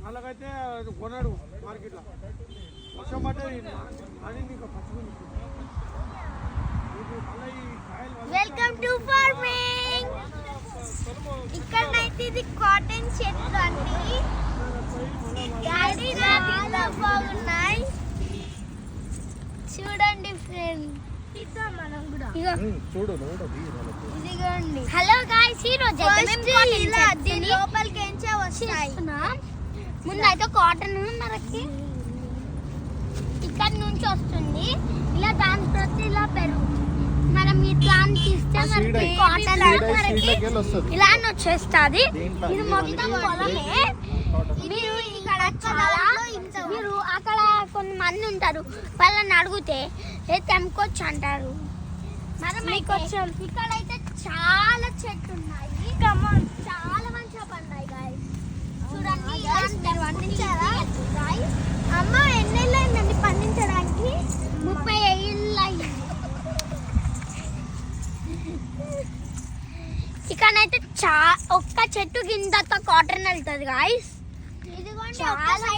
అలాగైతే కొన్నాడు మార్కెట్లో వర్షం పడ్డది అని నీకు పచ్చుకుంది. Welcome to farming. ఇక్కడైతే ఇది కాటన్ చెట్లు అన్ని చాలా బాగున్నాయి చూడండి ఫ్రెండ్. ఇదిగోండి. హలో గాయ్స్, ఈ రోజు లోపలికి ఎంచే వస్తాయి. ముందైతే కాటన్ మనకి ఇక్కడ నుంచి వస్తుంది, ఇలా దాని ప్రతి ఇలా పెరుగుతుంది. మనం ఇట్లా తీస్తే మనకి కాటన్ మనకి ఇలా వచ్చేస్తుంది. ఇది మొత్తం పొలమే. మీరు ఇక్కడ చాలా మీరు అక్కడ కొంతమంది ఉంటారు, వాళ్ళని అడిగితే తెంపుకోవచ్చు అంటారు. మనం వచ్చాం. ఇక్కడైతే చాలా చెట్లు ఉన్నాయి, చాలా మంచిగా పండాయి గాయస్. చూడండి, పండించారా అమ్మ? ఎన్నేళ్ళు అయిందండి పండించడానికి? 30 ఏళ్ళు అయింది. ఇక్కడైతే ఒక్క చెట్టు కిందతో కాటన్ వెళ్తుంది గాయస్. ఇది చాలా